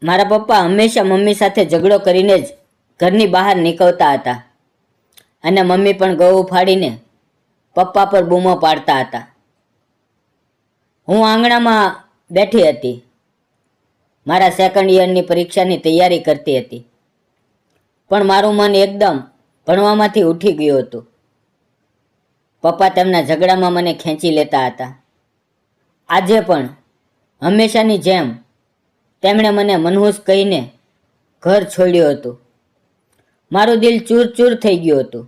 મારા પપ્પા હંમેશા મમ્મી સાથે ઝઘડો કરીને જ ઘરની બહાર નીકળતા હતા અને મમ્મી પણ ગૌ ઉફાડીને પપ્પા પર બૂમો પાડતા હતા. હું આંગણામાં બેઠી હતી, મારા સેકન્ડ યરની પરીક્ષાની તૈયારી કરતી હતી, પણ મારું મન એકદમ ભણવામાંથી ઉઠી ગયું હતું. પપ્પા તેમના ઝઘડામાં મને ખેંચી લેતા હતા. આજે પણ હંમેશાની જેમ તેમણે મને મનહૂસ કહીને ઘર છોડ્યું હતું. મારું દિલ ચૂર ચૂર થઈ ગયું હતું.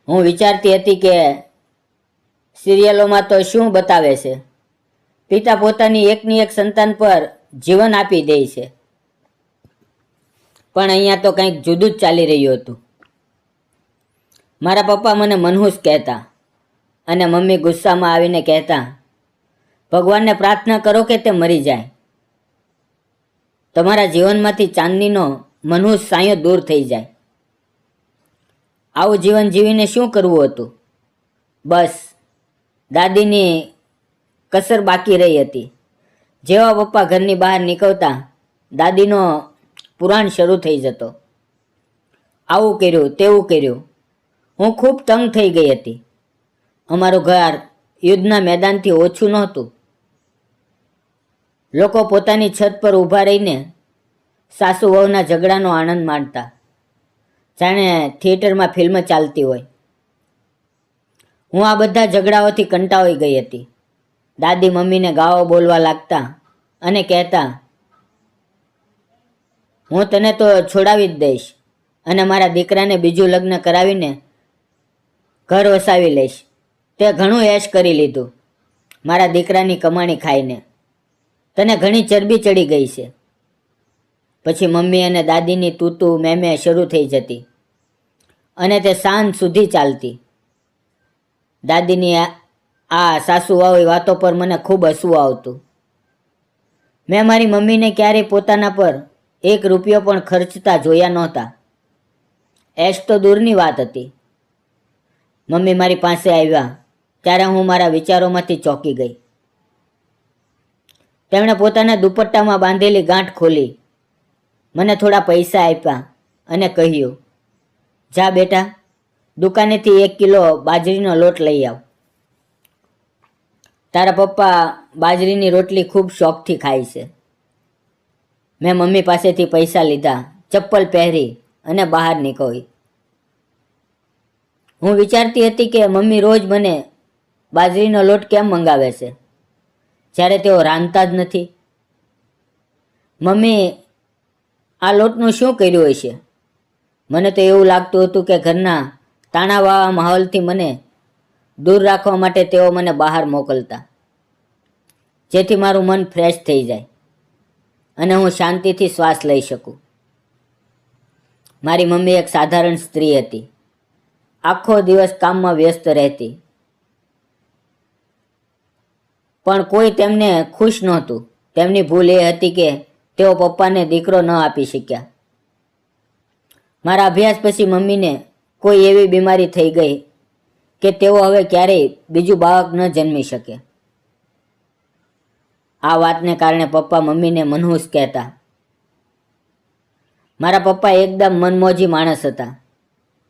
હું વિચારતી હતી કે સિરિયલોમાં તો શું બતાવે છે, પિતા પોતાની એકની એક સંતાન પર જીવન આપી દે છે, પણ અહીંયા તો કંઈક જુદું જ ચાલી રહ્યું હતું. મારા પપ્પા મને મનહૂસ કહેતા અને મમ્મી ગુસ્સામાં આવીને કહેતા, ભગવાનને પ્રાર્થના કરો કે તે મરી જાય, તમારા જીવનમાંથી ચાંદનીનો મનહૂસ સાયો દૂર થઈ જાય. આવું જીવન જીવીને શું કરવું હતું? બસ દાદીની કસર બાકી રહી હતી. જેવા પપ્પા ઘરની બહાર નીકળતા, દાદીનો પુરાણ શરૂ થઈ જતો. આવું કર્યું, તેવું કર્યું. હું ખૂબ તંગ થઈ ગઈ હતી. અમારું ઘર યુદ્ધના મેદાનથી ઓછું નહોતું. લોકો પોતાની છત પર ઊભા રહીને સાસુ વહુના ઝઘડાનો આનંદ માણતા, જાણે થિયેટરમાં ફિલ્મ ચાલતી હોય. હું આ બધા ઝઘડાઓથી કંટાળી ગઈ હતી. દાદી મમ્મીને ગાળો બોલવા લાગતા અને કહેતા, હું તને તો છોડાવી જ દઈશ અને મારા દીકરાને બીજું લગ્ન કરાવીને ઘર વસાવી લઈશ. તે ઘણું એશ કરી લીધું મારા દીકરાની કમાણી ખાઈને, તને ઘણી ચરબી ચડી ગઈ છે. પછી મમ્મી અને દાદીની તૂતું મેમે શરૂ થઈ જતી અને તે સાંજ સુધી ચાલતી. દાદીની આ સાસુવાળી વાતો પર મને ખૂબ હસવું આવતું. મેં મારી મમ્મીને ક્યારેય પોતાના પર એક રૂપિયો પણ ખર્ચતા જોયા નહોતા. એશ તો દૂરની વાત હતી. મમ્મી મારી પાસે આવ્યા ત્યારે હું મારા વિચારોમાંથી ચોંકી ગઈ. તેમણે પોતાના દુપટ્ટામાં બાંધેલી ગાંઠ ખોલી, મને થોડા પૈસા આપ્યા અને કહ્યું, જા બેટા, દુકાનેથી 1 કિલો બાજરીનો લોટ લઈ આવ. તારા પપ્પા બાજરીની રોટલી ખૂબ શોખથી ખાય છે. મેં મમ્મી પાસેથી પૈસા લીધા, ચપ્પલ પહેરી અને બહાર નીકળી. હું વિચારતી હતી કે મમ્મી રોજ મને બાજરીનો લોટ કેમ મંગાવે છે જ્યારે તેઓ રાંધતા જ નથી. મમ્મી આ લોટનું શું કર્યું હશે? મને તો એવું લાગતું હતું કે ઘરના તાણાવાળા માહોલથી મને દૂર રાખવા માટે તેઓ મને બહાર મોકલતા, જેથી મારું મન ફ્રેશ થઈ જાય અને હું શાંતિથી શ્વાસ લઈ શકું. મારી મમ્મી એક સાધારણ સ્ત્રી હતી. આખો દિવસ કામમાં વ્યસ્ત રહેતી, પણ કોઈ તેમને ખુશ નહોતું. તેમની ભૂલ એ હતી કે તેઓ પપ્પાને દીકરો ન આપી શક્યા. મારા અભ્યાસ પછી મમ્મીને કોઈ એવી બીમારી થઈ ગઈ કે તેઓ હવે ક્યારેય બીજું બાળક ન જન્મી શકે. આ વાતને કારણે પપ્પા મમ્મીને મનહૂસ કહેતા. મારા પપ્પા એકદમ મનમોજી માણસ હતા.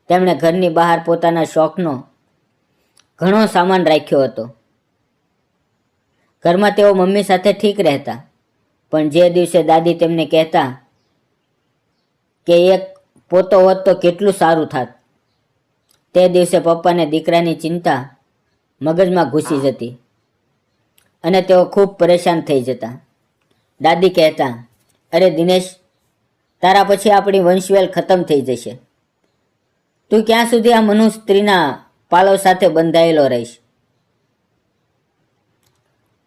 તેમણે ઘરની બહાર પોતાના શોખનો ઘણો સામાન રાખ્યો હતો. ઘરમાં તેઓ મમ્મી સાથે ઠીક રહેતા, પણ જે દિવસે દાદી તેમને કહેતા કે એક પોતો હોત તો કેટલું સારું થાત, તે દિવસે પપ્પાને દીકરાની ચિંતા મગજમાં ઘૂસી જતી અને તેઓ ખૂબ પરેશાન થઈ જતા. દાદી કહેતા, અરે દિનેશ, તારા પછી આપણી વંશવેલ ખતમ થઈ જશે. તું ક્યાં સુધી આ મનુ સ્ત્રીના પાળવ સાથે બંધાયેલો રહીશ?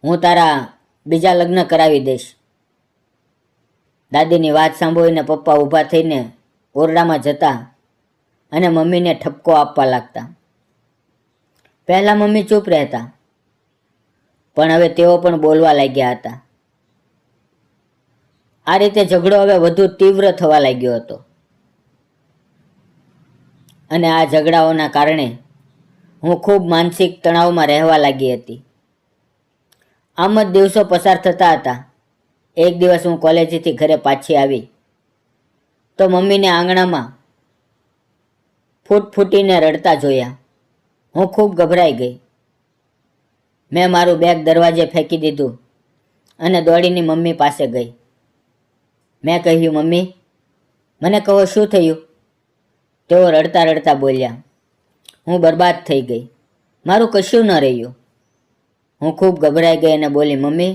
હું તારા બીજા લગ્ન કરાવી દઈશ. દાદીની વાત સાંભળીને પપ્પા ઊભા થઈને ઓરડામાં જતા અને મમ્મીને ઠપકો આપવા લાગતા. પહેલાં મમ્મી ચૂપ રહેતા, પણ હવે તેઓ પણ બોલવા લાગ્યા હતા. આ રીતે ઝઘડો હવે વધુ તીવ્ર થવા લાગ્યો હતો અને આ ઝઘડાઓના કારણે હું ખૂબ માનસિક તણાવમાં રહેવા લાગી હતી. આમ જ દિવસો પસાર થતા હતા. એક દિવસ હું કોલેજથી ઘરે પાછી આવી તો મમ્મીને આંગણામાં ફૂટીને રડતા જોયા. હું ખૂબ ગભરાઈ ગઈ. મેં મારું બેગ દરવાજે ફેંકી દીધું અને દોડીને મમ્મી પાસે ગઈ. મેં કહ્યું, મમ્મી, મને કહો શું થયું? તેઓ રડતા રડતા બોલ્યા, હું બરબાદ થઈ ગઈ, મારું કશું ન રહ્યું. હું ખૂબ ગભરાઈ ગઈ અને બોલી, મમ્મી,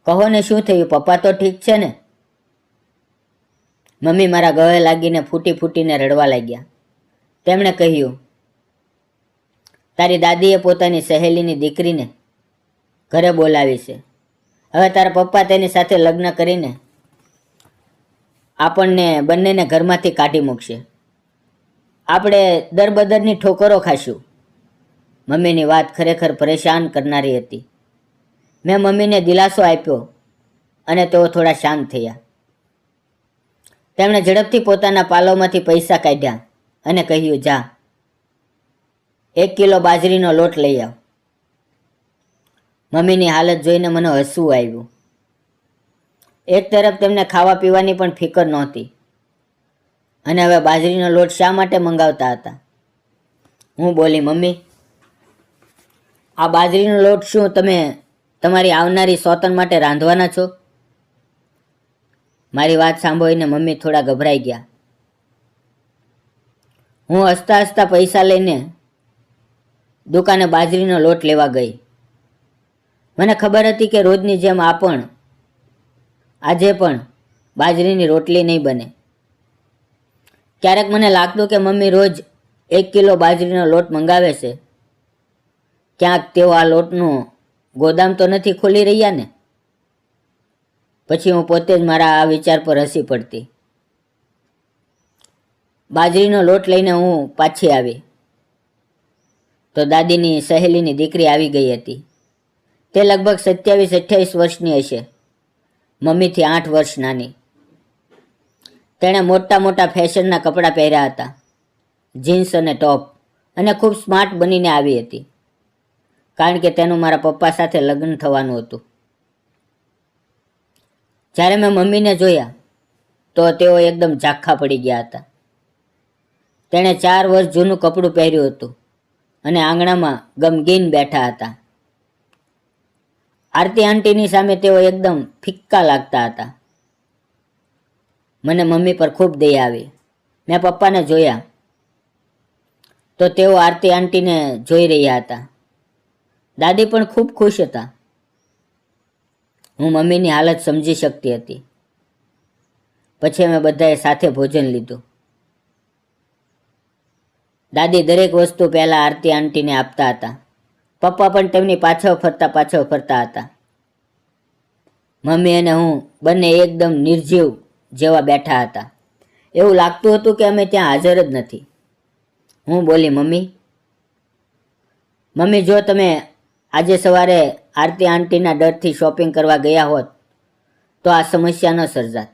કહો ને શું થયું? પપ્પા તો ઠીક છે ને? મમ્મી મારા ગળે લાગીને ફૂટીને રડવા લાગ્યા. તેમણે કહ્યું, તારી દાદીએ પોતાની સહેલીની દીકરીને ઘરે બોલાવી છે. હવે તારા પપ્પા તેની સાથે લગ્ન કરીને આપણને બંનેને ઘરમાંથી કાઢી મૂકશે. આપણે દરબદરની ઠોકરો ખાશું. મમ્મીની વાત ખરેખર પરેશાન કરનારી હતી. મેં મમ્મીને દિલાસો આપ્યો અને તેઓ થોડા શાંત થયા. તેમણે ઝડપથી પોતાના પાલોમાંથી પૈસા કાઢ્યા અને કહ્યું, જા 1 કિલો બાજરીનો લોટ લઈ આવ. મમ્મીની હાલત જોઈને મને હસવું આવ્યું. એક તરફ તેમને ખાવા પીવાની પણ ફિકર નહોતી અને હવે બાજરીનો લોટ શા માટે મંગાવતા હતા? હું બોલી, મમ્મી, આ બાજરીનો લોટ શું તમે તમારી આવનારી સોતન માટે રાંધવાના છો? મારી વાત સાંભળીને મમ્મી થોડા ગભરાઈ ગયા. હું હસતા હસતા પૈસા લઈને દુકાને બાજરીનો લોટ લેવા ગઈ. મને ખબર હતી કે રોજની જેમ આજે પણ બાજરીની રોટલી નહીં બને. ક્યારેક મને લાગતું કે મમ્મી રોજ 1 કિલો બાજરીનો લોટ મંગાવે છે. ક્યાંક તેઓ આ લોટનું ગોદામ તો નથી ખોલી રહ્યા ને? પછી હું પોતે જ મારા આ વિચાર પર હસી પડતી. બાજરીનો લોટ લઈને હું પાછી આવી તો દાદીની સહેલીની દીકરી આવી ગઈ હતી. તે લગભગ 27-28 વર્ષની હશે, મમ્મીથી 8 વર્ષ નાની. તેણે મોટા ફેશનના કપડાં પહેર્યા હતા, જીન્સ અને ટોપ, અને ખૂબ સ્માર્ટ બનીને આવી હતી, કારણ કે તેનું મારા પપ્પા સાથે લગ્ન થવાનું હતું. જ્યારે મેં મમ્મીને જોયા તો તેઓ એકદમ ઝાંખા પડી ગયા હતા. તેણે 4 વર્ષ જૂનું કપડું પહેર્યું હતું અને આંગણામાં ગમગીન બેઠા હતા. આરતી આંટીની સામે તેઓ એકદમ ફિક્કા લાગતા હતા. મને મમ્મી પર ખૂબ દયા આવી. મેં પપ્પાને જોયા તો તેઓ આરતી આંટીને જોઈ રહ્યા હતા. દાદી પણ ખૂબ ખુશ હતા. હું મમ્મીની હાલત સમજી શકતી હતી. પછી અમે બધાએ સાથે ભોજન લીધું. દાદી દરેક વસ્તુ પહેલાં આરતી આંટીને આપતા હતા. પપ્પા પણ તેમની પાછળ ફરતા હતા. મમ્મી અને હું બંને એકદમ નિર્જીવ જેવા બેઠા હતા. એવું લાગતું હતું કે અમે ત્યાં હાજર જ નથી. હું બોલી, મમ્મી, જો તમે આજે સવારે આરતી આંટીના ડરથી શોપિંગ કરવા ગયા હોત તો આ સમસ્યા ન સર્જાત.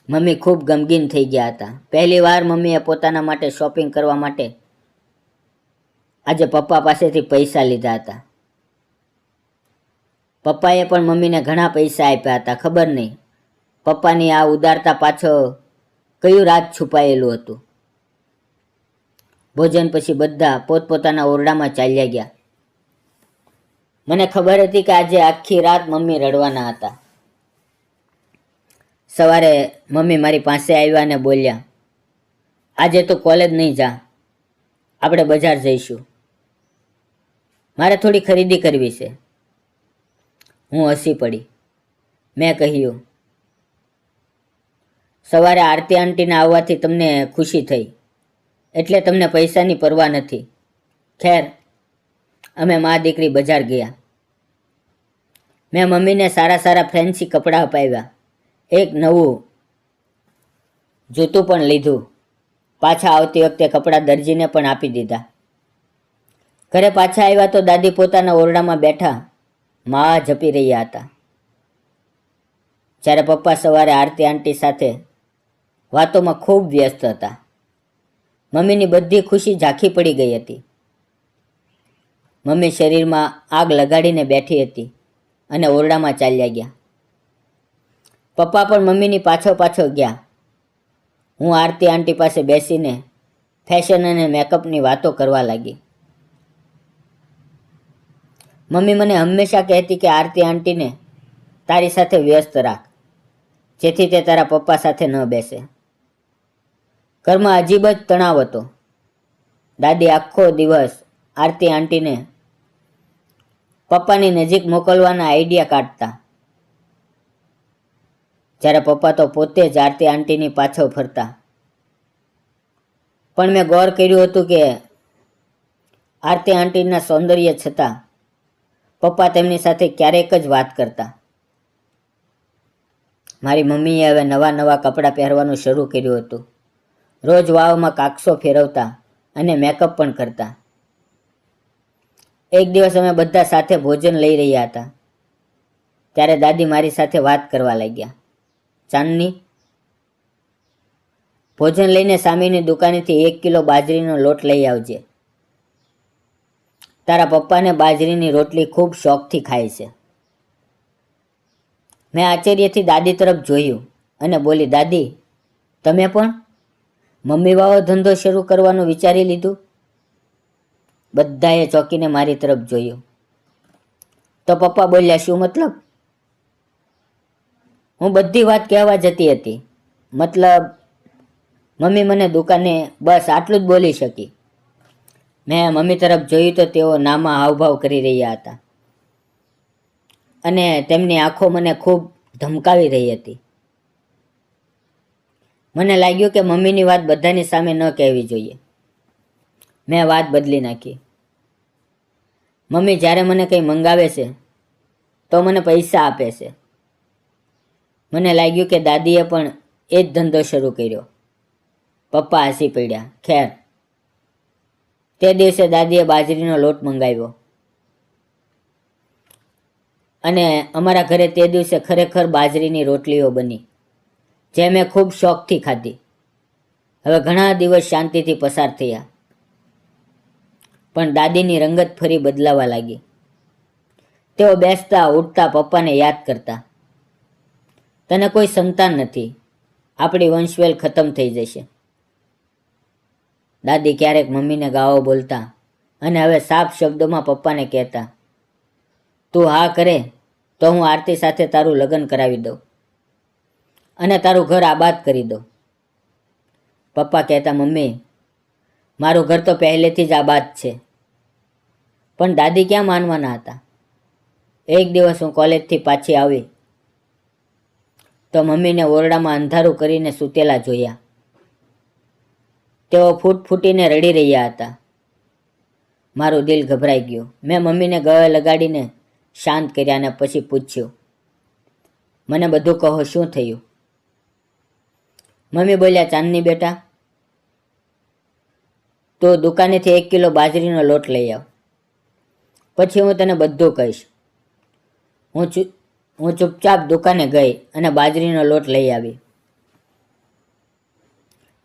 મમ્મી ખૂબ ગમગીન થઈ ગયા હતા. પહેલી વાર મમ્મીએ પોતાના માટે શોપિંગ કરવા માટે આજે પપ્પા પાસેથી પૈસા લીધા હતા. પપ્પાએ પણ મમ્મીને ઘણા પૈસા આપ્યા હતા. ખબર નહીં પપ્પાની આ ઉદારતા પાછળ કયું રાજ છુપાયેલું હતું. ભોજન પછી બધા પોતપોતાના ઓરડામાં ચાલ્યા ગયા. મને ખબર હતી કે આજે આખી રાત મમ્મી રડવાના હતા. સવારે મમ્મી મારી પાસે આવ્યા અને બોલ્યા, આજે તો કોલેજ નહીં જા, આપણે બજાર જઈશું, મારે થોડી ખરીદી કરવી છે. હું હસી પડી. મેં કહ્યું, સવારે આરતી આંટીના આવવાથી તમને ખુશી થઈ એટલે તમને પૈસાની પરવા નથી. ખેર, અમે મા દીકરી બજાર ગયા. મેં મમ્મીને સારા ફેન્સી કપડાં અપાવ્યા. એક નવું જૂતું પણ લીધું. પાછા આવતી વખતે કપડાં દરજીને પણ આપી દીધા. ઘરે પાછા આવ્યા તો દાદી પોતાના ઓરડામાં બેઠા મા જપી રહ્યા હતા. જ્યારે પપ્પા સવારે આરતી આંટી સાથે વાતોમાં ખૂબ વ્યસ્ત હતા. મમ્મીની બધી ખુશી ઝાંખી પડી ગઈ હતી. મમ્મી શરીરમાં આગ લગાડીને બેઠી હતી અને ઓરડામાં ચાલ્યા ગયા. પપ્પા પણ મમ્મીની પાછો ગયા. હું આરતી આંટી પાસે બેસીને ફેશન અને મેકઅપની વાતો કરવા લાગી. મમ્મી મને હંમેશા કહેતી કે આરતી આંટીને તારી સાથે વ્યસ્ત રાખ, જેથી તે તારા પપ્પા સાથે ન બેસે. ઘરમાં અજીબ જ તણાવ હતો. દાદી આખો દિવસ આરતી આંટીને પપ્પાની નજીક મોકલવાના આઈડિયા કાઢતા, જ્યારે પપ્પા તો પોતે જ આરતી આંટીની પાછળ ફરતા. પણ મેં ગૌર કર્યું હતું કે આરતી આંટીના સૌંદર્ય છતાં પપ્પા તેમની સાથે ક્યારેક જ વાત કરતા. મારી મમ્મીએ હવે નવા કપડાં પહેરવાનું શરૂ કર્યું હતું. રોજ વાવમાં કાકસો ફેરવતા અને મેકઅપ પણ કરતા. એક દિવસ અમે બધા સાથે ભોજન લઈ રહ્યા હતા, ત્યારે દાદી મારી સાથે વાત કરવા લાગ્યા. ચાંદની, ભોજન લઈને સામેની દુકાનેથી 1 કિલો બાજરીનો લોટ લઈ આવજે. તારા પપ્પાને બાજરીની રોટલી ખૂબ શોખથી ખાય છે. મેં આશ્ચર્યથી દાદી તરફ જોયું અને બોલી, દાદી, તમે પણ મમ્મી વાળો ધંધો શરૂ કરવાનું વિચારી લીધું? બધાએ ચોંકીને મારી તરફ જોયું. તો પપ્પા બોલ્યા, શું મતલબ? હું બધી વાત કહેવા જતી હતી. મતલબ, મમ્મી મને દુકાને બસ આટલું જ બોલી શકી. મેં મમ્મી તરફ જોયું તો તેઓ નામાં હાવભાવ કરી રહ્યા હતા અને તેમની આંખો મને ખૂબ ધમકાવી રહી હતી. મને લાગ્યું કે મમ્મીની વાત બધાની સામે ન કહેવી જોઈએ. મેં વાત બદલી નાખી. મમ્મી જ્યારે મને કંઈ મંગાવે છે તો મને પૈસા આપે છે. મને લાગ્યું કે દાદીએ પણ એ જ ધંધો શરૂ કર્યો. પપ્પા હસી પડ્યા. ખેર, તે દિવસે દાદીએ બાજરીનો લોટ મંગાવ્યો અને અમારા ઘરે તે દિવસે ખરેખર બાજરીની રોટલીઓ બની, જે મેં ખૂબ શોખથી ખાધી. હવે ઘણા દિવસ શાંતિથી પસાર થયા, પણ દાદીની રંગત ફરી બદલાવા લાગી. તેઓ બેસતા ઉઠતા પપ્પાને યાદ કરતા. તને કોઈ સંતાન નથી, આપણી વંશવેલ ખતમ થઈ જશે. દાદી ક્યારેક મમ્મીને ગાળો બોલતા અને હવે સાફ શબ્દોમાં પપ્પાને કહેતા, તું હા કરે તો હું આરતી સાથે તારું લગ્ન કરાવી દઉં અને તારું ઘર આબાદ કરી દઉં. પપ્પા કહેતા, મમ્મી, મારું ઘર તો પહેલેથી જ આબાદ છે. પણ દાદી ક્યાં માનવાના હતા? એક દિવસ હું કોલેજથી પાછી આવી તો મમ્મીને ઓરડામાં અંધારું કરીને સૂતેલા જોયા. તેઓ ફૂટીને રડી રહ્યા હતા. મારું દિલ ગભરાઈ ગયું. મેં મમ્મીને ગળે લગાડીને શાંત કર્યા અને પછી પૂછ્યું, મને બધું કહો, શું થયું? મમ્મી બોલ્યા, ચાંદની બેટા, તો દુકાનેથી 1 કિલો બાજરીનો લોટ લઈ આવ, પછી હું તને બધું કહીશ. હું ચૂપચાપ દુકાને ગઈ અને બાજરીનો લોટ લઈ આવી.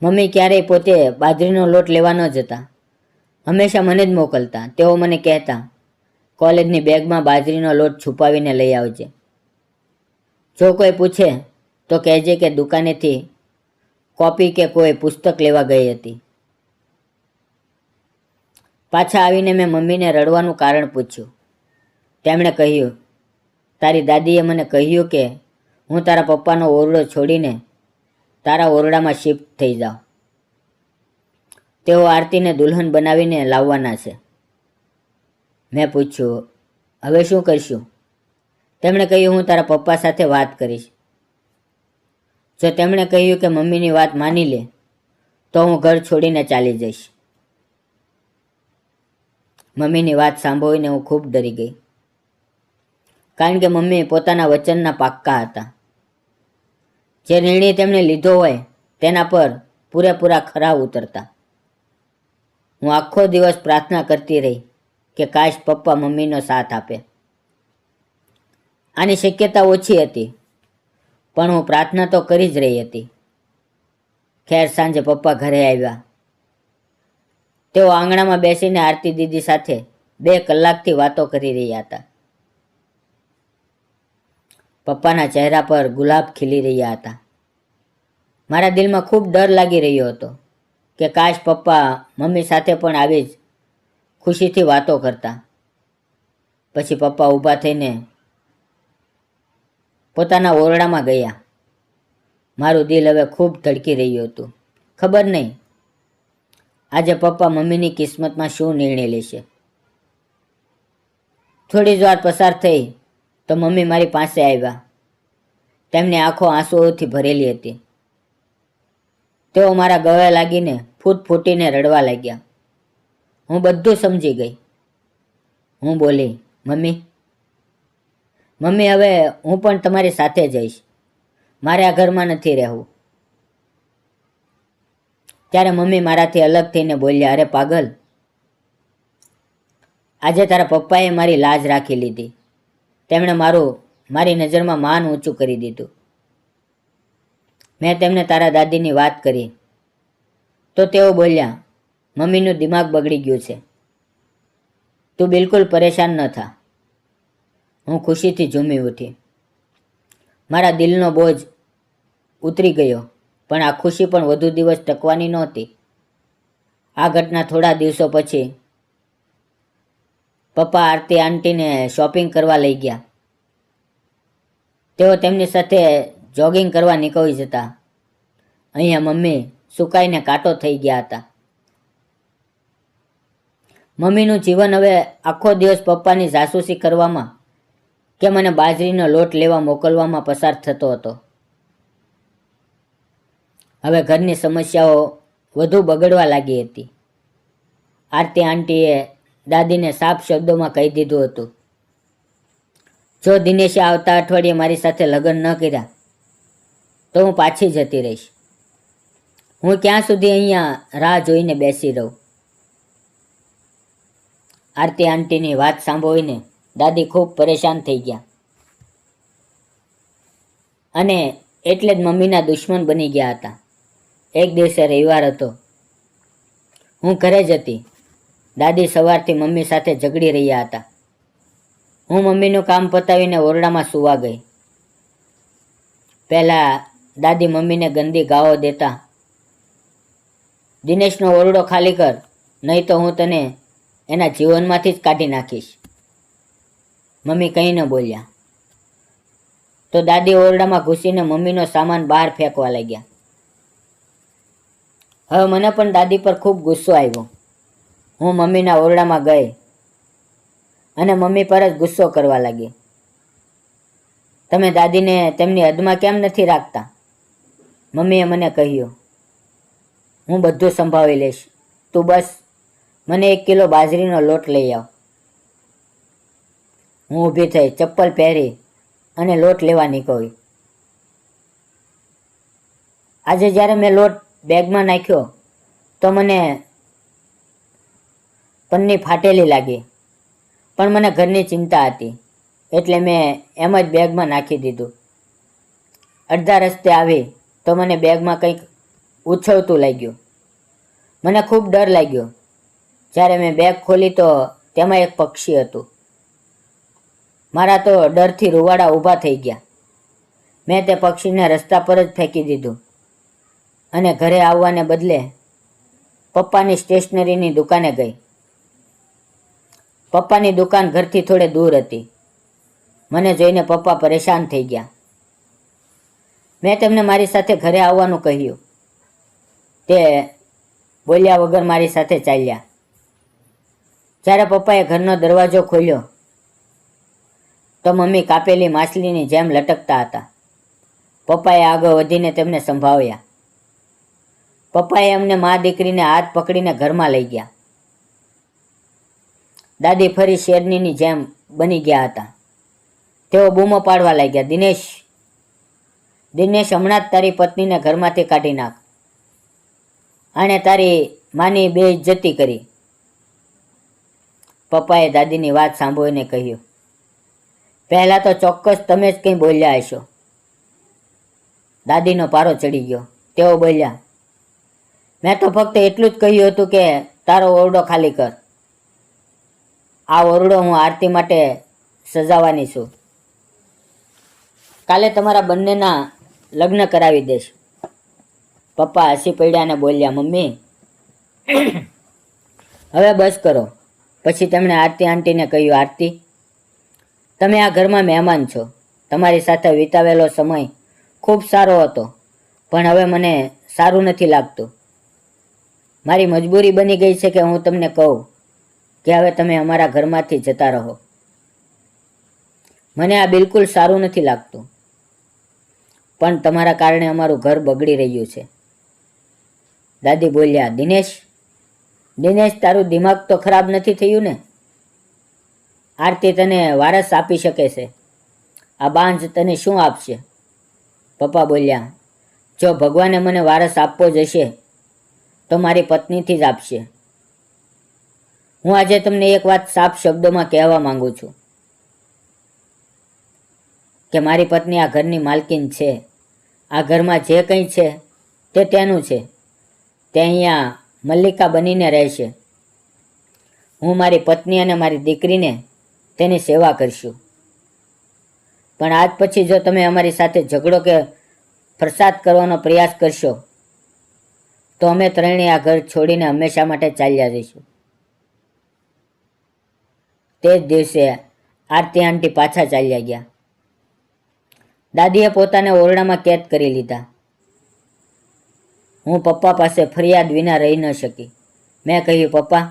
મમ્મી ક્યારેય પોતે બાજરીનો લોટ લેવા ન જતા, હંમેશા મને જ મોકલતા. તેઓ મને કહેતા, કોલેજની બેગમાં બાજરીનો લોટ છુપાવીને લઈ આવજે. જો કોઈ પૂછે તો કહેજે કે દુકાનેથી કોપી કે કોઈ પુસ્તક લેવા ગઈ હતી. પાછા આવીને મેં મમ્મીને રડવાનું કારણ પૂછ્યું. તેમણે કહ્યું, તારી દાદીએ મને કહ્યું કે હું તારા પપ્પાનો ઓરડો છોડીને તારા ઓરડામાં શિફ્ટ થઈ જાઉં. તેઓ આરતીને દુલ્હન બનાવીને લાવવાના છે. મેં પૂછ્યું, હવે શું કરશું? તેમણે કહ્યું, હું તારા પપ્પા સાથે વાત કરીશ. જો તેમણે કહ્યું કે મમ્મીની વાત માની લે તો હું ઘર છોડીને ચાલી જઈશ. મમ્મીની વાત સાંભળીને હું ખૂબ ડરી ગઈ, કારણ કે મમ્મી પોતાના વચનના પાક્કા હતા. જે નિર્ણય તેમણે લીધો હોય તેના પર પૂરેપૂરા ખરા ઉતરતા. હું આખો દિવસ પ્રાર્થના કરતી રહી કે કાશ પપ્પા મમ્મીનો સાથ આપે. આની શક્યતા ઓછી હતી, પણ હું પ્રાર્થના તો કરી જ રહી હતી. ખેર, સાંજે પપ્પા ઘરે આવ્યા. તેઓ આંગણામાં બેસીને આરતી દીદી સાથે 2 કલાકથી વાતો કરી રહ્યા હતા. પપ્પાના ચહેરા પર ગુલાબ ખીલી રહ્યા હતા. મારા દિલમાં ખૂબ ડર લાગી રહ્યો હતો કે કાશ પપ્પા મમ્મી સાથે પણ આવી જ ખુશીથી વાતો કરતા. પછી પપ્પા ઊભા થઈને પોતાના ઓરડામાં ગયા. મારું દિલ હવે ખૂબ ધડકી રહ્યું હતું. ખબર નહીં આજે પપ્પા મમ્મીની કિસ્મતમાં શું નિર્ણય લેશે. થોડી જ વાર પસાર થઈ તો મમ્મી મારી પાસે આવ્યા. તેમની આંખો આંસુઓથી ભરેલી હતી. તેઓ મારા ગળે લાગીને ફૂટીને રડવા લાગ્યા. હું બધું સમજી ગઈ. હું બોલી, મમ્મી હવે હું પણ તમારી સાથે જઈશ. મારે આ ઘરમાં નથી રહેવું. ત્યારે મમ્મી મારાથી અલગ થઈને બોલ્યા, અરે પાગલ, આજે તારા પપ્પાએ મારી લાજ રાખી લીધી. તેમણે મારી નજરમાં માન ઊંચું કરી દીધું. મેં તેમને તારા દાદીની વાત કરી તો તેઓ બોલ્યા, મમ્મીનું દિમાગ બગડી ગયું છે. તું બિલકુલ પરેશાન ન થા. હું ખુશીથી ઝૂમી ઉઠી. મારા દિલનો બોજ ઉતરી ગયો, પણ આ ખુશી પણ વધુ દિવસ ટકવાની નહોતી. આ ઘટના થોડા દિવસો પછી પપ્પા આરતી આંટીને શોપિંગ કરવા લઈ ગયા. તેઓ તેમની સાથે જોગિંગ કરવા નીકળી જતા. અહીંયા મમ્મી સુકાઈને કાંટો થઈ ગયા હતા. મમ્મીનું જીવન હવે આખો દિવસ પપ્પાની જાસૂસી કરવામાં કે મને બાજરીનો લોટ લેવા મોકલવામાં પસાર થતો હતો. હવે ઘરની સમસ્યાઓ વધુ બગડવા લાગી હતી. આરતી આંટીએ દાદીને સાફ શબ્દોમાં કહી દીધું હતું, જો દિનેશે આવતા અઠવાડિયે મારી સાથે લગ્ન ન કર્યા તો હું પાછી જતી રહીશ. હું ક્યાં સુધી અહીંયા રાહ જોઈને બેસી રહું. આરતી આંટીની વાત સાંભળીને દાદી ખૂબ પરેશાન થઈ ગયા અને એટલે જ મમ્મીના દુશ્મન બની ગયા હતા. એક દિવસે રવિવાર હતો. હું ઘરે જ હતી. દાદી સવારથી મમ્મી સાથે ઝઘડી રહ્યા હતા. હું મમ્મીનું કામ પતાવીને ઓરડામાં સૂવા ગઈ. પહેલાં દાદી મમ્મીને ગંદી ગાળો દેતા, દિનેશનો ઓરડો ખાલી કર, નહીં તો હું તને એના જીવનમાંથી જ કાઢી નાખીશ. મમ્મી કંઈ ન બોલ્યા તો દાદી ઓરડામાં ઘૂસીને મમ્મીનો સામાન બહાર ફેંકવા લાગ્યા. હવે મને પણ દાદી પર ખૂબ ગુસ્સો આવ્યો. હું મમ્મીના ઓરડામાં ગઈ અને મમ્મી પર જ ગુસ્સો કરવા લાગી. તમે દાદીને તેમની હદમાં કેમ નથી રાખતા? મમ્મીએ મને કહ્યું, હું બધું સંભાળી લઈશ, તું બસ મને 1 કિલો બાજરીનો લોટ લઈ આવ. હું ઊભી થઈ, ચપ્પલ પહેરી અને લોટ લેવા નીકળી. આજે જ્યારે મેં લોટ બેગમાં નાખ્યો તો મને પન્ની ફાટેલી લાગી, પણ મને ઘરની ચિંતા હતી એટલે મેં એમ જ બેગમાં નાખી દીધું. અડધા રસ્તે આવી તો મને બેગમાં કંઈક ઉછળતું લાગ્યું. મને ખૂબ ડર લાગ્યો. જ્યારે મેં બેગ ખોલી તો તેમાં એક પક્ષી હતું. મારા તો ડરથી રૂવાડા ઊભા થઈ ગયા. મેં તે પક્ષીને રસ્તા પર જ ફેંકી દીધું અને ઘરે આવવાને બદલે પપ્પાની સ્ટેશનરીની દુકાને ગઈ. પપ્પાની દુકાન ઘરથી થોડે દૂર હતી. મને જોઈને પપ્પા પરેશાન થઈ ગયા. મેં તેમને મારી સાથે ઘરે આવવાનું કહ્યું. તે બોલ્યા વગર મારી સાથે ચાલ્યા. જ્યારે પપ્પાએ ઘરનો દરવાજો ખોલ્યો તો મમ્મી કાપેલી માછલીની જેમ લટકતા હતા. પપ્પાએ આગળ વધીને તેમને સંભાળ્યા. પપ્પાએ અમને મા દીકરીને હાથ પકડીને ઘરમાં લઈ ગયા. દાદી ફરી શેરનીની જેમ બની ગયા હતા. તેઓ બૂમો પાડવા લાગ્યા, દિનેશ, હમણાં જ તારી પત્નીને ઘરમાંથી કાઢી નાખ. આણે તારી માની બેઇજ્જતી કરી. પપ્પાએ દાદીની વાત સાંભળીને કહ્યું, પહેલાં તો ચોક્કસ તમે જ કંઈ બોલ્યા હશો. દાદીનો પારો ચડી ગયો. તેઓ બોલ્યા, મેં તો ફક્ત એટલું જ કહ્યું હતું કે તારો ઓરડો ખાલી કર. આ ઓરડો હું આરતી માટે સજાવવાની છું. કાલે તમારા બંનેના લગ્ન કરાવી દઈશ. પપ્પા હસી પડ્યા અને બોલ્યા, મમ્મી હવે બસ કરો. પછી તેમણે આરતી આંટીને કહ્યું, આરતી, તમે આ ઘરમાં મહેમાન છો. તમારી સાથે વિતાવેલો સમય ખૂબ સારો હતો, પણ હવે મને સારું નથી લાગતું. મારી મજબૂરી બની ગઈ છે કે હું તમને કહું કે હવે તમે અમારા ઘરમાંથી જતા રહો. મને આ બિલકુલ સારું નથી લાગતું, પણ તમારા કારણે અમારું ઘર બગડી રહ્યું છે. દાદી બોલ્યા, દિનેશ, તારું દિમાગ તો ખરાબ નથી થયું ને? આરતી તને વારસ આપી શકે છે, આ બાંજ તને શું આપશે? પપ્પા બોલ્યા, જો ભગવાને મને વારસ આપવો જ હશે તો મારી પત્નીથી જ આપશે. હું આજે તમને એક વાત સાફ શબ્દોમાં કહેવા માંગુ છું કે મારી પત્ની આ ઘરની માલકીન છે. આ ઘરમાં જે કંઈ છે તે તેનું છે. તે અહીંયા મલ્લિકા બનીને રહેશે. હું મારી પત્ની અને મારી દીકરીને તેની સેવા કરશું. પણ આજ પછી જો તમે અમારી સાથે ઝઘડો કે ફરસાદ કરવાનો પ્રયાસ કરશો તો અમે ત્રણેય આ ઘર છોડીને હંમેશા માટે ચાલ્યા જઈશું. તે જ દિવસે આરતી આંટી પાછા ચાલ્યા ગયા. દાદીએ પોતાને ઓરડામાં કેદ કરી લીધા. હું પપ્પા પાસે ફરિયાદ વિના રહી ન શકી. મેં કહ્યું, પપ્પા,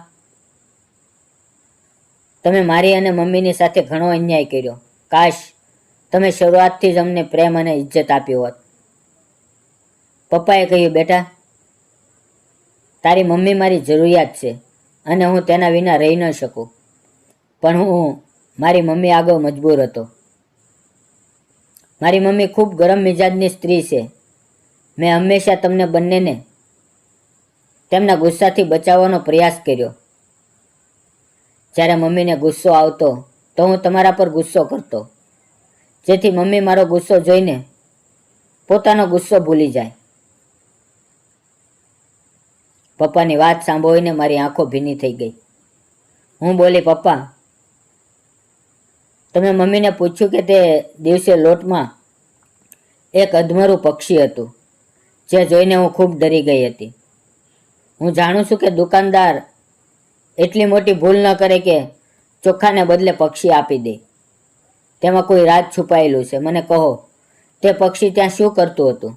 તમે મારી અને મમ્મીની સાથે ઘણો અન્યાય કર્યો. કાશ તમે શરૂઆતથી જ અમને પ્રેમ અને ઇજ્જત આપ્યો હોત. પપ્પાએ કહ્યું, બેટા, તારી મમ્મી મારી જરૂરિયાત છે અને હું તેના વિના રહી ન શકું. પણ હું મારી મમ્મી આગળ મજબૂર હતો. મારી મમ્મી ખૂબ ગરમ મિજાજની સ્ત્રી છે. મેં હંમેશા તમને બંનેને તેમના ગુસ્સાથી બચાવવાનો પ્રયાસ કર્યો. જ્યારે મમ્મીને ગુસ્સો આવતો તો હું તમારા પર ગુસ્સો કરતો, જેથી મમ્મી મારો ગુસ્સો જોઈને પોતાનો ગુસ્સો ભૂલી જાય. પપ્પાની વાત સાંભળીને મારી આંખો ભીની થઈ ગઈ. હું બોલી, પપ્પા, તમે મમ્મીને પૂછ્યું કે તે દિવસે લોટમાં એક અધમરું પક્ષી હતું, જે જોઈને હું ખૂબ ડરી ગઈ હતી. હું જાણું છું કે દુકાનદાર એટલી મોટી ભૂલ ન કરે કે ચોખાને બદલે પક્ષી આપી દે. તેમાં કોઈ રાજ છુપાયેલું છે. મને કહો, તે પક્ષી ત્યાં શું કરતું હતું?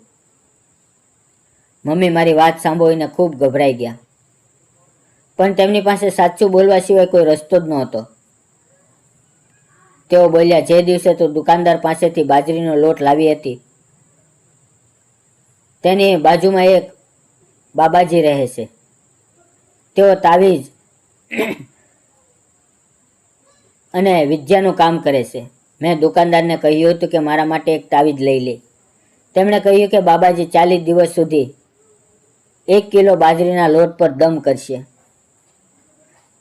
મમ્મી મારી વાત સાંભળીને ખૂબ ગભરાઈ ગયા, પણ તેમની પાસે સાચું બોલવા સિવાય કોઈ રસ્તો જ નહોતો. તેઓ બોલ્યા, જે દિવસે તું દુકાનદાર પાસેથી બાજરીનો લોટ લાવી હતી તેની બાજુમાં એક બાબાજી રહે છે. તેઓ તાવીજ અને વિદ્યાનું કામ કરે છે. મેં દુકાનદારને કહ્યું હતું કે મારા માટે એક તાવીજ લઈ લે. તેમણે કહ્યું કે બાબાજી 40 દિવસ સુધી 1 કિલો બાજરીના લોટ પર દમ કરશે,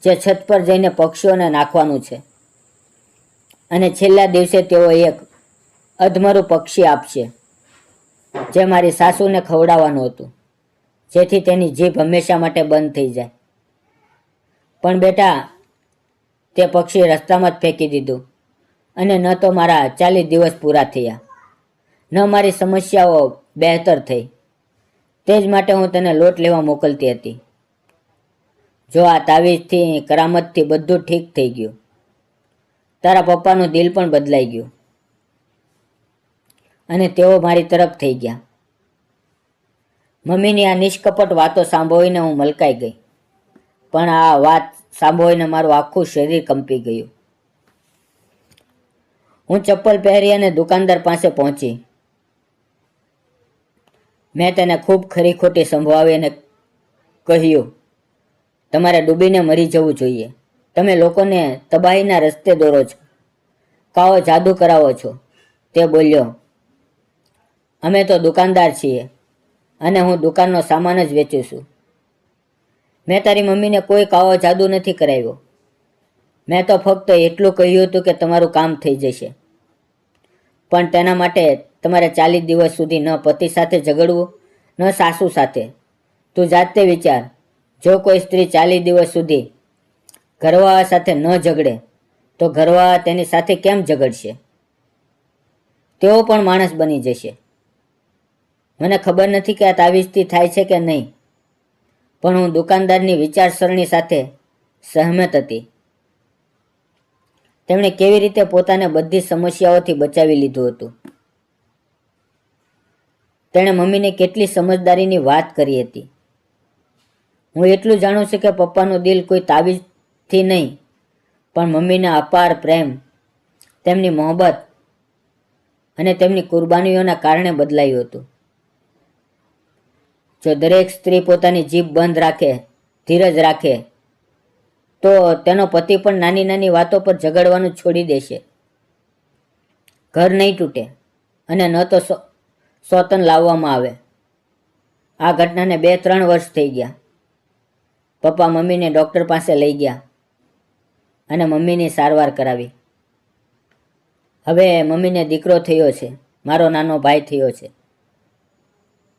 જે છત પર જઈને પક્ષીઓને નાખવાનું છે, અને છેલ્લા દિવસે તેઓ એક અધમરું પક્ષી આપશે જે મારી સાસુને ખવડાવવાનું હતું, જેથી તેની જીભ હંમેશા માટે બંધ થઈ જાય. પણ બેટા, તે પક્ષી રસ્તામાં જ ફેંકી દીધું અને ન તો મારા 40 દિવસ પૂરા થયા, ન મારી સમસ્યાઓ બહેતર થઈ. તે જ માટે હું તને લોટ લેવા મોકલતી હતી. જો આ તાવીજથી, કરામતથી બધું ઠીક થઈ ગયું. તારા પપ્પાનું દિલ પણ બદલાઈ ગયું અને તેઓ મારી તરફ થઈ ગયા. મમ્મીની આ નિષ્કપટ વાતો સાંભળીને હું મલકાઈ ગઈ, પણ આ વાત સાંભળીને મારું આખું શરીર કંપી ગયું. હું ચપ્પલ પહેરી અને દુકાનદાર પાસે પહોંચી. મેં તેને ખૂબ ખરી ખોટી સંભળાવી અને કહ્યું, તમારે ડૂબીને મરી જવું જોઈએ. તમે લોકોને તબાહીના રસ્તે દોરો છો, કાઓ જાદુ કરાવો છો. તે બોલ્યો, અમે તો દુકાનદાર છીએ અને હું દુકાનનો સામાન જ વેચું છું. મેં તારી મમ્મીને કોઈ કાવો જાદુ નથી કરાવ્યો. મેં તો ફક્ત એટલું કહ્યું હતું કે તમારું કામ થઈ જશે, પણ તેના માટે તમારે 40 દિવસ સુધી ન પતિ સાથે ઝઘડવું, ન સાસુ સાથે. તું જાતે વિચાર, જો કોઈ સ્ત્રી 40 દિવસ સુધી ઘરવાળા સાથે ન ઝઘડે તો ઘરવાળા તેની સાથે કેમ ઝઘડશે? તેઓ પણ માણસ બની જશે. મને ખબર નથી કે આ તાવીજથી થાય છે કે નહીં, પણ હું દુકાનદારની વિચારસરણી સાથે સહમત હતી. તેમણે કેવી રીતે પોતાને બધી સમસ્યાઓથી બચાવી લીધું હતું. તેણે મમ્મીને કેટલી સમજદારીની વાત કરી હતી. હું એટલું જાણું છું કે પપ્પાનું દિલ કોઈ તાવીજથી નહીં, પણ મમ્મીના અપાર પ્રેમ, તેમની મોહબ્બત અને તેમની કુરબાનીઓના કારણે બદલાયું હતું. જો દરેક સ્ત્રી પોતાની જીભ બંધ રાખે, ધીરજ રાખે, તો તેનો પતિ પણ નાની નાની વાતો પર ઝઘડવાનું છોડી દેશે. ઘર નહીં તૂટે અને ન તો સોતન લાવવામાં આવે. આ ઘટનાને 2-3 વર્ષ થઈ ગયા. પપ્પા મમ્મીને ડૉક્ટર પાસે લઈ ગયા અને મમ્મીની સારવાર કરાવી. હવે મમ્મીને દીકરો થયો છે, મારો નાનો ભાઈ થયો છે.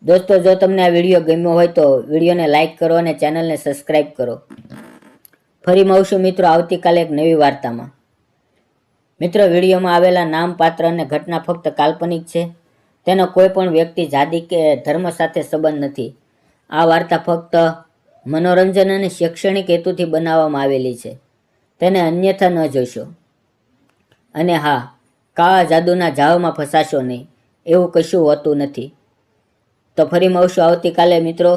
દોસ્તો, જો તમને આ વિડીયો ગમ્યો હોય તો વિડીયોને લાઈક કરો અને ચેનલને સબસ્ક્રાઈબ કરો. ફરી મળશું મિત્રો આવતીકાલે એક નવી વાર્તામાં. મિત્રો, વિડીયોમાં આવેલા નામ, પાત્ર અને ઘટના ફક્ત કાલ્પનિક છે. તેનો કોઈ પણ વ્યક્તિ, જાતિ કે ધર્મ સાથે સંબંધ નથી. આ વાર્તા ફક્ત મનોરંજન અને શૈક્ષણિક હેતુથી બનાવવામાં આવેલી છે. તેને અન્યથા ન જોશો. અને હા, કાળા જાદુના જાળમાં ફસાશો નહીં, એવું કશું હોતું નથી. તો ફરી મળશું આવતીકાલે મિત્રો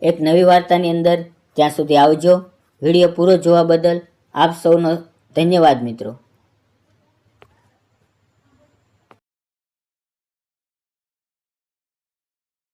એક નવી વાર્તાની અંદર. ત્યાં સુધી આવજો. વિડીયો પૂરો જોવા બદલ આપ સૌનો ધન્યવાદ મિત્રો.